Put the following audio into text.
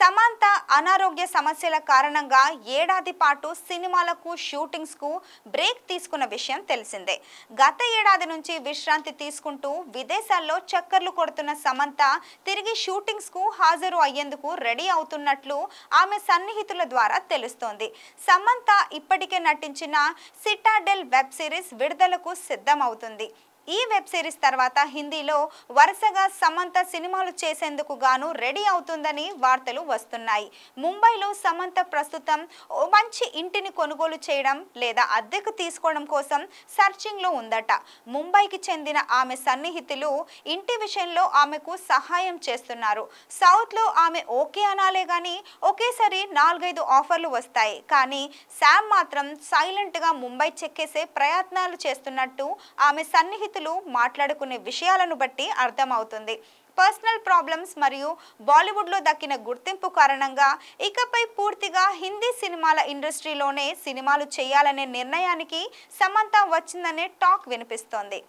సమంత అనారోగ్య సమస్యల కారణంగా ఏడాది పాటు సినిమాలకు షూటింగ్స్కు బ్రేక్ తీసుకున్న విషయం తెలిసిందే. గత ఏడాది నుంచి విశ్రాంతి తీసుకుంటూ విదేశాల్లో చక్కర్లు కొడుతున్న సమంత తిరిగి షూటింగ్స్కు హాజరు అయ్యేందుకు రెడీ అవుతున్నట్లు ఆమె సన్నిహితుల ద్వారా తెలుస్తోంది. సమంత ఇప్పటికే నటించిన సిటాడెల్ వెబ్ సిరీస్ విడుదలకు సిద్ధమవుతుంది. ఈ వెబ్ సిరీస్ తర్వాత హిందీలో వరుసగా సమంత సినిమాలు చేసేందుకు గాను రెడీ అవుతుందని వార్తలు వస్తున్నాయి. ముంబైలో సమంత ప్రస్తుతం ఓ మంచి ఇంటిని కొనుగోలు చేయడం లేదా అద్దెకు తీసుకోవడం కోసం సర్చింగ్లో ఉందట. ముంబైకి చెందిన ఆమె సన్నిహితులు ఇంటి విషయంలో ఆమెకు సహాయం చేస్తున్నారు. సౌత్లో ఆమె ఓకే అనాలే గాని ఒకేసారి 4-5 ఆఫర్లు వస్తాయి. కానీ శామ్ మాత్రం సైలెంట్గా ముంబై చెక్కేసే ప్రయత్నాలు చేస్తున్నట్టు ఆమె సన్నిహితులు మాట్లాడుకునే విషయాలను బట్టి అర్థమవుతుంది. పర్సనల్ ప్రాబ్లమ్స్ మరియు బాలీవుడ్లో దక్కిన గుర్తింపు కారణంగా ఇకపై పూర్తిగా హిందీ సినిమాల ఇండస్ట్రీలోనే సినిమాలు చేయాలనే నిర్ణయానికి సమంత వచ్చిందనే టాక్ వినిపిస్తోంది.